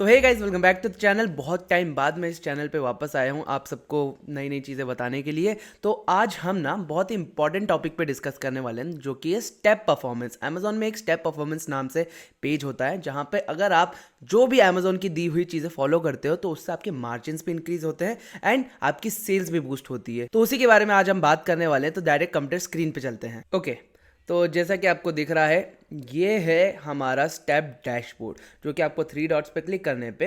तो hey guys, welcome back to the channel. बहुत time बाद मैं इस चैनल पे वापस आया हूँ आप सबको नई नई चीज़ें बताने के लिए। तो आज हम ना बहुत ही इंपॉर्टेंट टॉपिक पे डिस्कस करने वाले हैं, जो कि है स्टेप परफॉर्मेंस। अमेजोन में एक स्टेप परफॉर्मेंस नाम से पेज होता है, जहाँ पे अगर आप जो भी अमेजोन की दी हुई चीज़ें फॉलो करते हो तो उससे आपके मार्जिन्स भी इंक्रीज होते हैं एंड आपकी सेल्स भी बूस्ट होती है। तो उसी के बारे में आज हम बात करने वाले हैं। तो डायरेक्ट कंप्यूटर स्क्रीन पे चलते हैं। ओके, तो जैसा कि आपको दिख रहा है, ये है हमारा स्टेप डैशबोर्ड, जो कि आपको थ्री डॉट्स पे क्लिक करने पे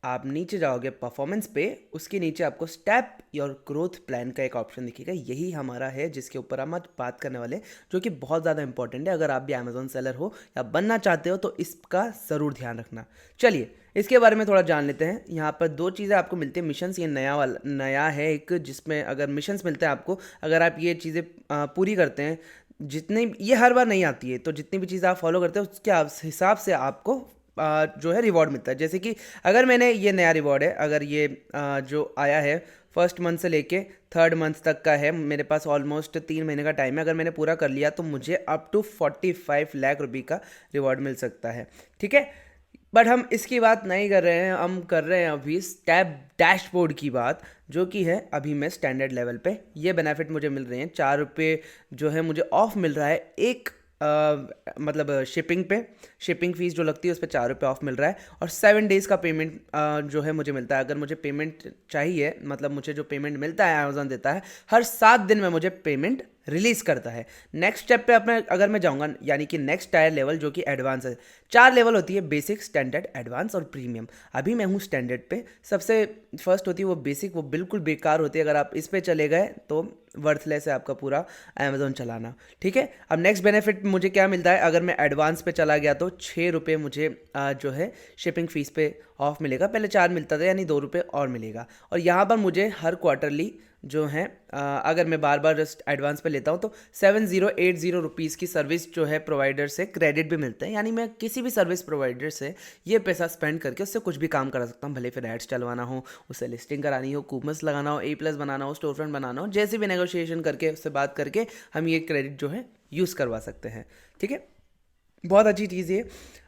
आप नीचे जाओगे परफॉर्मेंस पे। उसके नीचे आपको स्टेप योर ग्रोथ प्लान का एक ऑप्शन दिखेगा। यही हमारा है जिसके ऊपर हम आज बात करने वाले हैं, जो कि बहुत ज़्यादा इंपॉर्टेंट है। अगर आप भी अमेजोन सेलर हो या बनना चाहते हो तो इसका ज़रूर ध्यान रखना। चलिए इसके बारे में थोड़ा जान लेते हैं। यहाँ पर दो चीज़ें आपको मिलती हैं। मिशंस, ये नया है एक, जिसमें अगर मिशंस मिलते हैं आपको, अगर आप ये चीज़ें पूरी करते हैं, जितनी ये हर बार नहीं आती है, तो जितनी भी चीज़ें आप फॉलो करते हो उसके हिसाब से आपको जो है रिवॉर्ड मिलता है। जैसे कि अगर मैंने ये नया रिवॉर्ड है, अगर ये जो आया है फर्स्ट मंथ से लेके थर्ड मंथ तक का है, मेरे पास ऑलमोस्ट 3 महीने का टाइम है। अगर मैंने पूरा कर लिया तो मुझे अप टू 45 लाख रुपये का रिवॉर्ड मिल सकता है। ठीक है, बट हम इसकी बात नहीं कर रहे हैं, हम कर रहे हैं अभी स्टेप डैशबोर्ड की बात, जो कि है अभी मैं स्टैंडर्ड लेवल पे। ये बेनिफिट मुझे मिल रहे हैं। 4 रुपये जो है मुझे ऑफ मिल रहा है एक मतलब शिपिंग पे, शिपिंग फीस जो लगती है उस पर 4 रुपये ऑफ मिल रहा है। और 7 डेज़ का पेमेंट जो है मुझे मिलता है। अगर मुझे पेमेंट चाहिए, मतलब मुझे जो पेमेंट मिलता है अमेजोन देता है, हर 7 दिन में मुझे पेमेंट रिलीज करता है। नेक्स्ट स्टेप पे अगर मैं जाऊंगा, यानी कि नेक्स्ट टायर लेवल जो कि एडवांस है। 4 लेवल होती है, बेसिक, स्टैंडर्ड, एडवांस और प्रीमियम। अभी मैं हूँ स्टैंडर्ड पे। सबसे फर्स्ट होती है वो बेसिक, वो बिल्कुल बेकार होती है। अगर आप इस पे चले गए तो वर्थलेस है आपका पूरा अमेजोन चलाना। ठीक है, अब नेक्स्ट बेनिफिट मुझे क्या मिलता है, अगर मैं एडवांस पे चला गया तो 6 रुपये मुझे जो है शिपिंग फीस पे ऑफ मिलेगा। पहले 4 मिलता था, यानी 2 रुपये और मिलेगा। और यहाँ पर मुझे हर क्वार्टरली जो है अगर मैं बार बार एडवांस पे लेता हूँ तो 7080 रुपीज़ की सर्विस जो है प्रोवाइडर से क्रेडिट भी मिलते हैं। यानी मैं किसी भी सर्विस प्रोवाइडर से ये पैसा स्पेंड करके उससे कुछ भी काम करा सकता हूँ। भले फिर एड्स चलवाना हो, उससे लिस्टिंग करानी हो, कूपन्स लगाना हो, A+ बनाना हो, स्टोर फ्रंट बनाना हो, जैसे भी नेगोशिएशन करके उससे बात करके हम ये क्रेडिट जो है यूज़ करवा सकते हैं। ठीक है, बहुत अच्छी चीज़ है।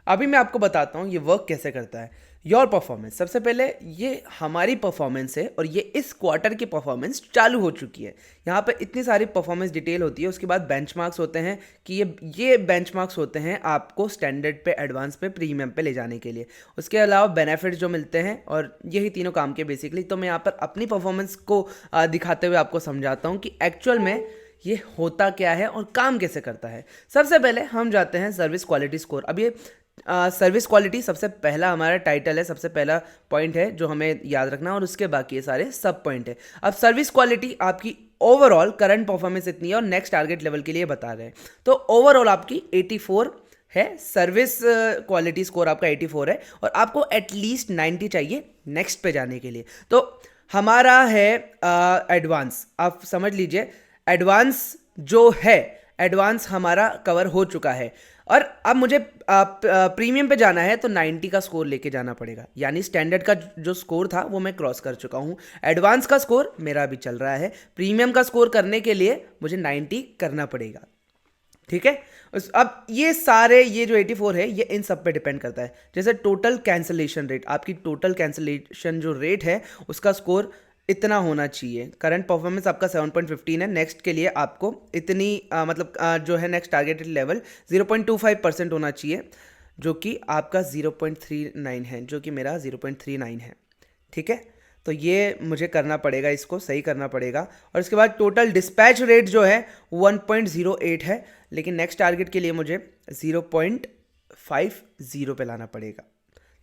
अभी मैं आपको बताता हूँ ये वर्क कैसे करता है। योर परफॉर्मेंस, सबसे पहले ये हमारी परफॉर्मेंस है और ये इस क्वार्टर की परफॉर्मेंस चालू हो चुकी है। यहाँ पे इतनी सारी परफॉर्मेंस डिटेल होती है। उसके बाद बेंचमार्क्स होते हैं कि ये बेंचमार्क्स होते हैं आपको स्टैंडर्ड पे, एडवांस पे, प्रीमियम पे ले जाने के लिए। उसके अलावा बेनिफिट्स जो मिलते हैं, और यही तीनों काम के बेसिकली। तो मैं यहाँ पर अपनी परफॉर्मेंस को दिखाते हुए आपको समझाता हूँ कि एक्चुअल में ये होता क्या है और काम कैसे करता है। सबसे पहले हम जाते हैं सर्विस क्वालिटी स्कोर। अब ये सर्विस क्वालिटी सबसे पहला हमारा टाइटल है, सबसे पहला पॉइंट है जो हमें याद रखना, और उसके बाकी ये सारे सब पॉइंट है। अब सर्विस क्वालिटी आपकी ओवरऑल करंट परफॉर्मेंस इतनी है और नेक्स्ट टारगेट लेवल के लिए बता रहे हैं। तो ओवरऑल आपकी 84 है। सर्विस क्वालिटी स्कोर आपका 84 है और आपको एटलीस्ट 90 चाहिए नेक्स्ट पे जाने के लिए। तो हमारा है एडवांस, आप समझ लीजिए एडवांस जो है, एडवांस हमारा कवर हो चुका है। और अब मुझे प्रीमियम पे जाना है तो 90 का स्कोर लेके जाना पड़ेगा। यानी स्टैंडर्ड का जो स्कोर था वो मैं क्रॉस कर चुका हूँ। एडवांस का स्कोर मेरा अभी चल रहा है। प्रीमियम का स्कोर करने के लिए मुझे 90 करना पड़ेगा। ठीक है, अब ये सारे, ये जो 84 है, ये इन सब पे डिपेंड करता है। जैसे टोटल कैंसलेशन रेट, आपकी टोटल कैंसलेशन जो रेट है उसका स्कोर इतना होना चाहिए। करंट परफॉर्मेंस आपका 7.15 है। नेक्स्ट के लिए आपको इतनी जो है नेक्स्ट टारगेटेड लेवल 0.25% होना चाहिए, जो कि आपका 0.39 है, जो कि मेरा 0.39 है। ठीक है, तो ये मुझे करना पड़ेगा, इसको सही करना पड़ेगा। और इसके बाद टोटल डिस्पैच रेट जो है 1.08 है, लेकिन नेक्स्ट टारगेट के लिए मुझे 0.50 पे लाना पड़ेगा।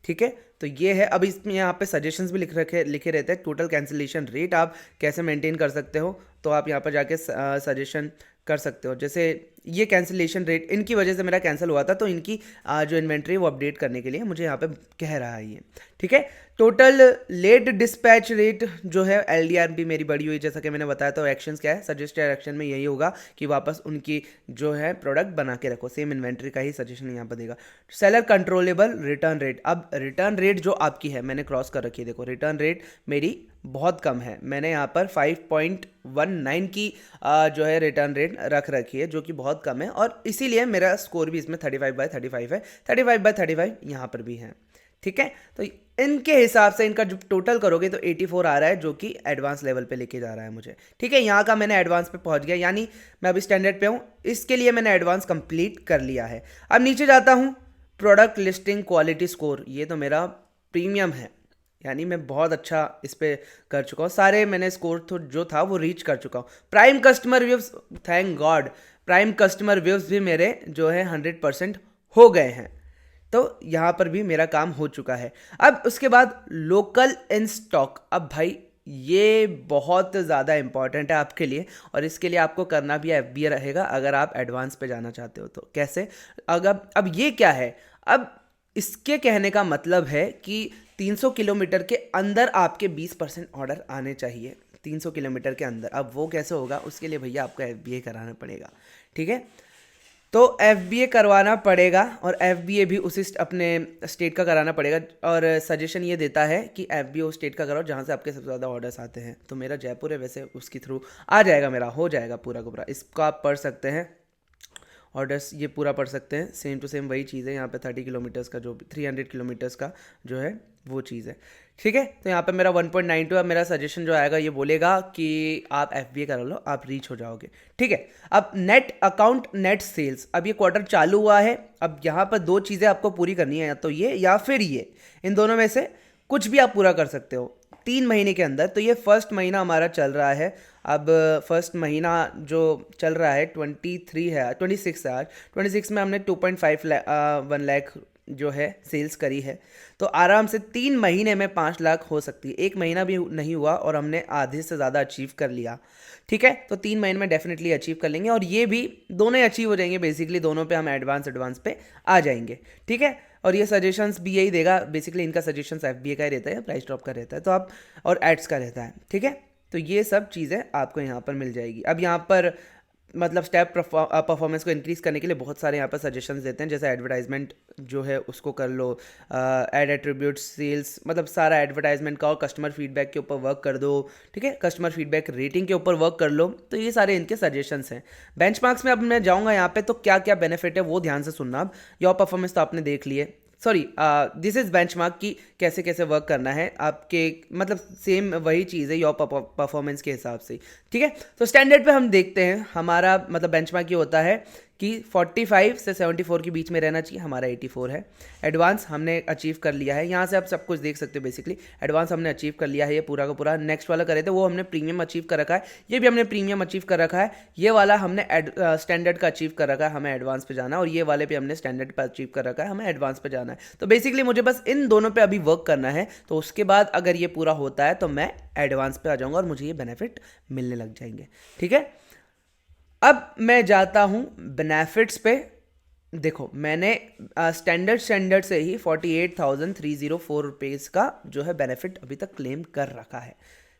ठीक है, तो ये है। अब इसमें यहाँ पे सजेशंस भी लिखे रहते हैं। टोटल कैंसिलेशन रेट आप कैसे मेंटेन कर सकते हो, तो आप यहाँ पर जाके सजेशन कर सकते हो। जैसे ये कैंसिलेशन रेट, इनकी वजह से मेरा कैंसिल हुआ था, तो इनकी जो इन्वेंट्री वो अपडेट करने के लिए मुझे यहाँ पे कह रहा है ये। ठीक है, टोटल लेट डिस्पैच रेट जो है, LDR भी मेरी बढ़ी हुई, जैसा कि मैंने बताया। तो एक्शंस क्या है, सजेस्टेड एक्शन में यही होगा कि वापस उनकी जो है प्रोडक्ट बना के रखो। सेम इन्वेंट्री का ही सजेशन यहाँ पर देगा। सेलर कंट्रोलेबल रिटर्न रेट, अब रिटर्न रेट जो आपकी है मैंने क्रॉस कर रखी है। देखो रिटर्न रेट मेरी बहुत कम है, मैंने यहाँ पर 5.19 की जो है रिटर्न रेट रख रखी है, जो कि बहुत कम है। और इसीलिए मेरा स्कोर भी इसमें 35/35 है। 35/35 यहाँ पर भी है। ठीक है। तो इनके हिसाब से इनका जो टोटल करोगे तो 84 आ रहा है, जो कि एडवांस लेवल पे लेके जा रहा है मुझे, ठीक है। यहाँ का मैंने एडवांस पे पहुँच गया, यानी मैं अभी स्टैंडर्ड पे हूँ, इसके लिए मैंने एडवांस कंप्लीट कर लिया है। अब नीचे जाता हूँ, प्रोडक्ट लिस्टिंग क्वालिटी स्कोर, ये तो मेरा प्रीमियम है, यानी मैं बहुत अच्छा इस पे कर चुका हूँ, सारे मैंने स्कोर तो जो था वो रीच कर चुका हूँ। Prime customer views, thank God, prime customer views भी मेरे जो है 100% हो गए हैं, तो यहाँ पर भी मेरा काम हो चुका है। अब उसके बाद लोकल इन स्टॉक, अब भाई ये बहुत ज़्यादा इंपॉर्टेंट है आपके लिए, और इसके लिए आपको करना भी FBA रहेगा अगर आप एडवांस पे जाना चाहते हो तो। कैसे? अगर अब ये क्या है, अब इसके कहने का मतलब है कि 300 किलोमीटर के अंदर आपके 20% ऑर्डर आने चाहिए, 300 किलोमीटर के अंदर। अब वो कैसे होगा, उसके लिए भैया आपको FBA कराना पड़ेगा, ठीक है। तो FBA करवाना पड़ेगा, और FBA भी उसी अपने स्टेट का कराना पड़ेगा, और सजेशन ये देता है कि FBA उस स्टेट का कराओ जहाँ से आपके सबसे ज़्यादा ऑर्डर्स आते हैं। तो मेरा जयपुर है, वैसे उसके थ्रू आ जाएगा, मेरा हो जाएगा पूरा का पूरा। इसको आप पढ़ सकते हैं, ऑर्डर्स ये पूरा पढ़ सकते हैं, सेम टू सेम वही चीज़ है यहाँ पे। 30 किलोमीटर्स का जो 300 किलोमीटर्स का जो है वो चीज़ है, ठीक है। तो यहाँ पे मेरा 1.92 है। मेरा सजेशन जो आएगा ये बोलेगा कि आप FBA करा लो, आप रीच हो जाओगे, ठीक है। अब नेट अकाउंट नेट सेल्स, अब ये क्वार्टर चालू हुआ है, अब यहाँ पर दो चीज़ें आपको पूरी करनी है, या तो ये या फिर ये, इन दोनों में से कुछ भी आप पूरा कर सकते हो 3 महीने के अंदर। तो ये फर्स्ट महीना हमारा चल रहा है, अब फर्स्ट महीना जो चल रहा है 23 है, 26 है आज। 26 में हमने 2.1 लाख जो है सेल्स करी है, तो आराम से 3 महीने में 5 लाख हो सकती है। 1 महीना भी नहीं हुआ और हमने आधे से ज़्यादा अचीव कर लिया, ठीक है। तो 3 महीने में डेफिनेटली अचीव कर लेंगे, और ये भी दोनों ही अचीव हो जाएंगे। बेसिकली दोनों पे हम एडवांस पे आ जाएंगे, ठीक है। और ये सजेशंस भी यही देगा, बेसिकली इनका सजेशंस FBA का ही रहता है, प्राइस ड्रॉप का रहता है, तो आप, और एड्स का रहता है, ठीक है। तो ये सब चीज़ें आपको यहाँ पर मिल जाएगी। अब यहाँ पर मतलब स्टेप परफॉर्मेंस को इंक्रीज़ करने के लिए बहुत सारे यहाँ पर सजेशंस देते हैं, जैसे एडवर्टाइजमेंट जो है उसको कर लो, एड एट्रीब्यूट सेल्स, मतलब सारा एडवर्टाइजमेंट का, और कस्टमर फीडबैक के ऊपर वर्क कर दो, ठीक है। कस्टमर फीडबैक रेटिंग के ऊपर वर्क कर लो। तो ये सारे इनके सजेशंस हैं। बेंचमार्क्स में अब मैं जाऊँगा यहाँ पे, तो क्या क्या बेनिफिट है वो ध्यान से सुनना। अब योर परफॉर्मेंस तो आपने देख लिए, सॉरी दिस इज़ बेंचमार्क की कैसे कैसे वर्क करना है आपके, मतलब सेम वही चीज़ है योर परफॉर्मेंस के हिसाब से, ठीक है। तो स्टैंडर्ड पे हम देखते हैं, हमारा मतलब बेंचमार्क ये होता है कि 45 से 74 के बीच में रहना चाहिए, हमारा 84 है। एडवांस हमने अचीव कर लिया है, यहाँ से आप सब कुछ देख सकते हो। बेसिकली एडवांस हमने अचीव कर लिया है, ये पूरा का पूरा। नेक्स्ट वाला करे थे वो हमने प्रीमियम अचीव कर रखा है, ये भी हमने प्रीमियम अचीव कर रखा है। ये वाला हमने स्टैंडर्ड का अचीव कर रखा है, हमें एडवांस पे जाना है, और ये वाले भी हमने स्टैंडर्ड पर अचीव कर रखा है, हमें एडवांस पे जाना है। तो बेसिकली मुझे बस इन दोनों पे अभी वर्क करना है, तो उसके बाद अगर ये पूरा होता है तो मैं एडवांस पे आ जाऊँगा और मुझे ये बेनिफिट मिलने लग जाएंगे, ठीक है। अब मैं जाता हूं बेनिफिट्स पे। देखो मैंने स्टैंडर्ड से ही 48,304 रुपीज़ का जो है बेनिफिट अभी तक क्लेम कर रखा है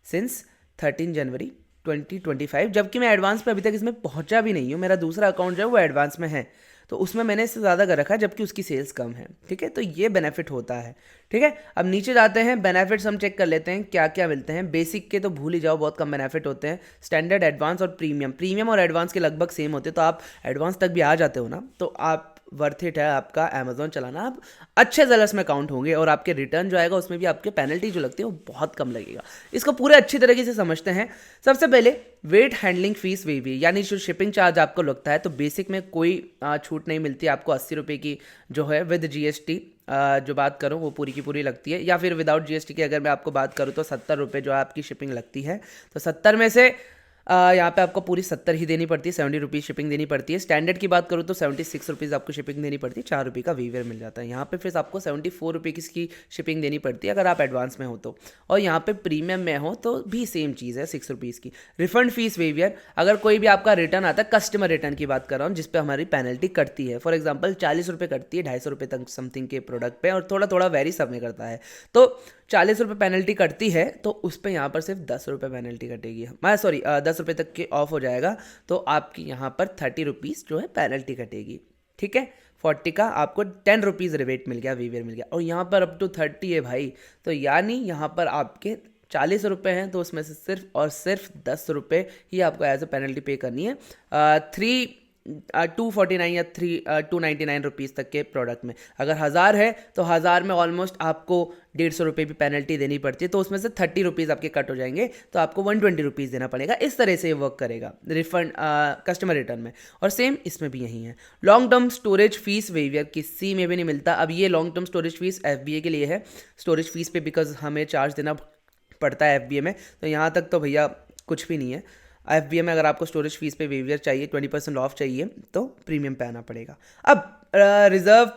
सिंस 13 जनवरी 2025, जबकि मैं एडवांस पे अभी तक इसमें पहुंचा भी नहीं हूँ। मेरा दूसरा अकाउंट जो है वो एडवांस में है, तो उसमें मैंने इससे ज़्यादा कर रखा है, जबकि उसकी सेल्स कम है, ठीक है। तो ये बेनिफिट होता है, ठीक है। अब नीचे जाते हैं, बेनिफिट्स हम चेक कर लेते हैं क्या क्या मिलते हैं। बेसिक के तो भूल ही जाओ, बहुत कम बेनिफिट होते हैं। स्टैंडर्ड, एडवांस और प्रीमियम और एडवांस के लगभग सेम होते हैं, तो आप एडवांस तक भी आ जाते हो ना, तो आप वर्थ इट है आपका अमेजोन चलाना। आप अच्छे जेलर्स में काउंट होंगे, और आपके रिटर्न जो आएगा उसमें भी आपके पेनल्टी जो लगती है वो बहुत कम लगेगा। इसको पूरे अच्छी तरीके से समझते हैं। सबसे पहले वेट हैंडलिंग फीस वेवी, यानी जो शिपिंग चार्ज आपको लगता है, तो बेसिक में कोई छूट नहीं मिलती आपको। 80 रुपये की जो है विद GST जो बात करूँ वो पूरी की पूरी लगती है, या फिर विदाउट GST की अगर मैं आपको बात करूँ तो 70 रुपये जो आपकी शिपिंग लगती है। तो 70 में से यहाँ पे आपको पूरी 70 ही देनी पड़ती है, 70 रुपीज़ शिपिंग देनी पड़ती है। स्टैंडर्ड की बात करूँ तो 76 रुपीज़ आपको शिपिंग देनी पड़ती है, 4 रुपये का वीवेयर मिल जाता है। यहाँ पे फिर आपको 74 रुपये की शिपिंग देनी पड़ती है अगर आप एडवांस में हो तो, और यहाँ पे प्रीमियम में हो तो भी सेम चीज़ है, 6 रुपीज़ की। रिफंड फीस वेवियर, अगर कोई भी आपका रिटर्न आता है, कस्टमर रिटर्न की बात कर रहा हूँ, जिसपे हमारी पेनल्टी कटती है। फॉर एग्जाम्पल 40 रुपये कटती है 250 रुपये तक समथिंग के प्रोडक्ट पे, और थोड़ा थोड़ा वेरी सब में करता है। तो 40 रुपये पेनल्टी कटती है, तो उस पर यहाँ पर सिर्फ 10 रुपये पेनल्टी कटेगी, मैं सॉरी 10 रुपये तक के ऑफ हो जाएगा, तो आपकी यहाँ पर 30 रुपीज़ जो है पेनल्टी कटेगी, ठीक है। 40 का आपको 10 रुपीज़ रिबेट मिल गया, वीवियर मिल गया, और यहाँ पर अप टू 30 है भाई, तो यानी यहाँ पर आपके 40 रुपये हैं, तो उसमें से सिर्फ और सिर्फ 10 रुपये ही आपको एज ए पेनल्टी पे करनी है। 3 249 या 299 रुपीज़ तक के प्रोडक्ट में। अगर 1000 है तो 1000 में ऑलमोस्ट आपको 150 रुपये भी पेनल्टी देनी पड़ती है, तो उसमें से 30 रुपीज़ आपके कट हो जाएंगे, तो आपको 120 रुपीज़ देना पड़ेगा। इस तरह से ये वर्क करेगा रिफंड कस्टमर रिटर्न में। और सेम इसमें भी यही है। Long term storage fees waiver किसी में भी नहीं मिलता। अब ये long term storage fees FBA के लिए है, स्टोरेज फीस पे बिकॉज हमें चार्ज देना पड़ता है FBA में, तो यहाँ तक तो भैया कुछ भी नहीं है। FBA में अगर आपको स्टोरेज फीस पे वेवियर चाहिए, 20% ऑफ चाहिए, तो प्रीमियम पे आना पड़ेगा। अब रिजर्व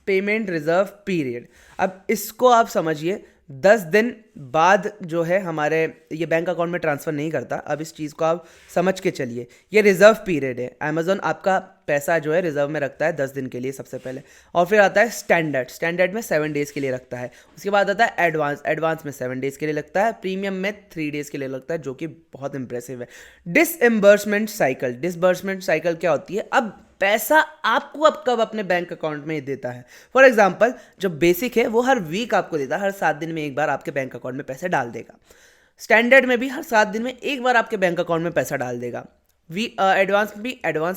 पेमेंट रिजर्व पीरियड, अब इसको आप समझिए 10 दिन बाद जो है हमारे ये बैंक अकाउंट में ट्रांसफ़र नहीं करता। अब इस चीज़ को आप समझ के चलिए, ये रिजर्व पीरियड है। अमेज़ॉन आपका पैसा जो है रिजर्व में रखता है 10 दिन के लिए सबसे पहले, और फिर आता है स्टैंडर्ड में 7 डेज़ के लिए रखता है। उसके बाद आता है एडवांस में 7 डेज़ के लिए लगता है, प्रीमियम में 3 डेज़ के लिए लगता है, जो कि बहुत इंप्रेसिव है। डिसएम्बर्समेंट साइकिल क्या होती है? अब पैसा आपको अब कब अपने बैंक अकाउंट में देता है। फॉर एग्जांपल जो बेसिक है वो हर वीक आपको देता है, हर 7 दिन में एक बार आपके बैंक अकाउंट में पैसे डाल देगा। स्टैंडर्ड में भी हर 7 दिन में एक बार आपके बैंक अकाउंट में पैसा डाल देगा। एडवांस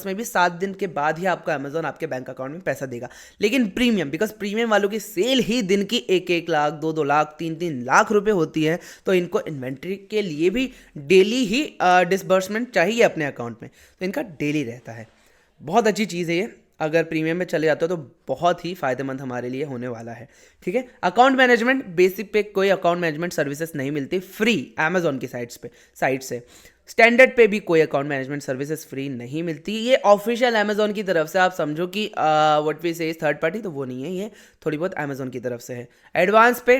में भी 7 दिन के बाद ही आपको अमेजोन आपके बैंक अकाउंट में पैसा देगा। लेकिन प्रीमियम, बिकॉज प्रीमियम वालों की सेल ही दिन की 1-1 लाख, 2-2 लाख, 3-3 लाख रुपए होती है, तो इनको इन्वेंट्री के लिए भी डेली ही डिसबर्समेंट चाहिए अपने अकाउंट में, तो इनका डेली रहता है। बहुत अच्छी चीज़ है ये, अगर प्रीमियम में चले जाते हो तो बहुत ही फ़ायदेमंद हमारे लिए होने वाला है। ठीक है। अकाउंट मैनेजमेंट, बेसिक पे कोई अकाउंट मैनेजमेंट सर्विसेज नहीं मिलती फ्री अमेजोन की साइट से। स्टैंडर्ड पे भी कोई अकाउंट मैनेजमेंट सर्विसेज फ्री नहीं मिलती। ये ऑफिशियल अमेजोन की तरफ से, आप समझो कि व्हाट वी से थर्ड पार्टी, तो वो नहीं है, ये थोड़ी बहुत अमेजोन की तरफ से है। एडवांस पे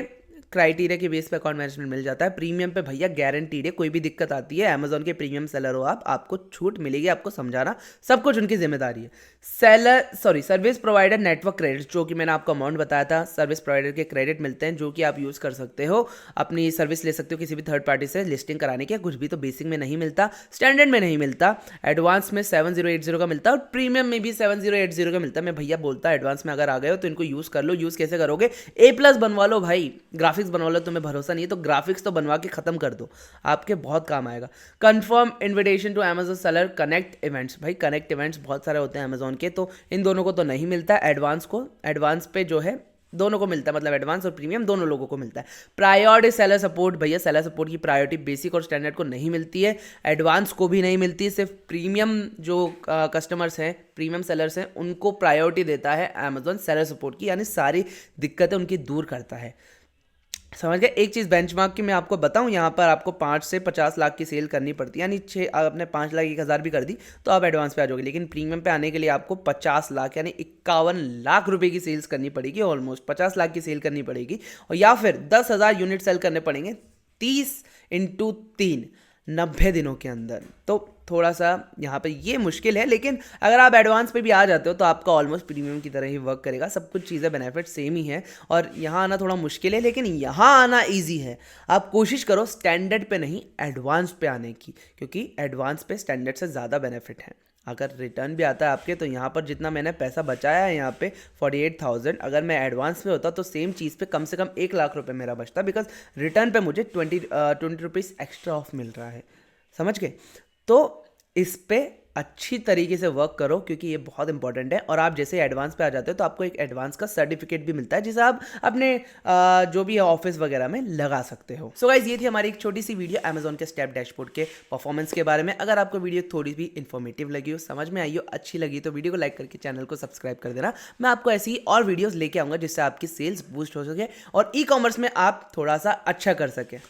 क्राइटेरिया के बेस पे अकाउंट मैनेजमेंट मिल जाता है। प्रीमियम पे भैया गारंटीड है, कोई भी दिक्कत आती है अमेजोन के प्रीमियम सेलर हो आपको छूट मिलेगी, आपको समझाना सब कुछ उनकी जिम्मेदारी है। सर्विस प्रोवाइडर नेटवर्क क्रेडिट, जो कि मैंने आपको अमाउंट बताया था, सर्विस प्रोवाइडर के क्रेडिट मिलते हैं जो कि आप यूज़ कर सकते हो, अपनी सर्विस ले सकते हो किसी भी थर्ड पार्टी से लिस्टिंग कराने के। कुछ भी तो बेसिक में नहीं मिलता, स्टैंडर्ड में नहीं मिलता, एडवांस में 7080 का मिलता है, और प्रीमियम में भी 7080 का मिलता है। मैं भैया बोलता है एडवांस में अगर आ गए हो तो इनको यूज़ कर लो। यूज़ कैसे करोगे? A+ बनवा लो भाई, ग्राफिक्स बनवा लो। तुम्हें भरोसा नहीं है तो ग्राफिक्स तो बनवा के खत्म कर दो, आपके बहुत काम आएगा। Confirm invitation to Amazon seller connect events, भाई कनेक्ट इवेंट्स बहुत सारे होते हैं अमेजोन के, तो इन दोनों को तो नहीं मिलता। एडवांस पे जो है दोनों को मिलता है, मतलब एडवांस और प्रीमियम दोनों लोगों को मिलता है। प्रायोरिटी सेलर सपोर्ट, भैया सेलर सपोर्ट की प्रायोरिटी बेसिक और स्टैंडर्ड को नहीं मिलती है, एडवांस को भी नहीं मिलती। सिर्फ प्रीमियम जो कस्टमर्स हैं, प्रीमियम सेलर्स हैं, उनको प्रायोरिटी देता है अमेजोन सेलर सपोर्ट की, यानी सारी दिक्कतें उनकी दूर करता है। समझ गए? एक चीज़ बेंचमार्क की मैं आपको बताऊं, यहाँ पर आपको 5 से 50 लाख की सेल करनी पड़ती है, यानी आपने 5 लाख 1,000 भी कर दी तो आप एडवांस पे आ जाओगे। लेकिन प्रीमियम पे आने के लिए आपको 50 लाख यानी 51 लाख रुपए की सेल्स करनी पड़ेगी, ऑलमोस्ट 50 लाख की सेल करनी पड़ेगी, और या फिर 10,000 यूनिट सेल करने पड़ेंगे 30 × 3 90 दिनों के अंदर। तो थोड़ा सा यहाँ पे ये मुश्किल है, लेकिन अगर आप एडवांस पे भी आ जाते हो तो आपका ऑलमोस्ट प्रीमियम की तरह ही वर्क करेगा। सब कुछ चीज़ें बेनिफिट सेम ही है, और यहाँ आना थोड़ा मुश्किल है, लेकिन यहाँ आना इजी है। आप कोशिश करो स्टैंडर्ड पे नहीं एडवांस पे आने की, क्योंकि एडवांस पे स्टैंडर्ड से ज़्यादा बेनिफिट है। अगर रिटर्न भी आता है आपके, तो यहाँ पर जितना मैंने पैसा बचाया है यहाँ पे 48,000, अगर मैं एडवांस पे होता तो सेम चीज़ पे कम से कम 1 लाख रुपए मेरा बचता, बिकॉज रिटर्न पे मुझे 20 रुपीज़ एक्स्ट्रा ऑफ मिल रहा है। समझ गए? तो इस पे अच्छी तरीके से वर्क करो, क्योंकि ये बहुत इंपॉर्टेंट है। और आप जैसे एडवांस पे आ जाते हो तो आपको एक एडवांस का सर्टिफिकेट भी मिलता है, जिसे आप अपने जो भी है ऑफिस वगैरह में लगा सकते हो। सो गाइस, ये थी हमारी एक छोटी सी वीडियो अमेजोन के स्टेप डैशबोर्ड के परफॉर्मेंस के बारे में। अगर आपको वीडियो थोड़ी भी इन्फॉर्मेटिव लगी हो, समझ में आई हो, अच्छी लगी, तो वीडियो को लाइक करके चैनल को सब्सक्राइब कर देना। मैं आपको ऐसी ही और वीडियोज़ लेके आऊँगा जिससे आपकी सेल्स बूस्ट हो सके और ई कॉमर्स में आप थोड़ा सा अच्छा कर सकें।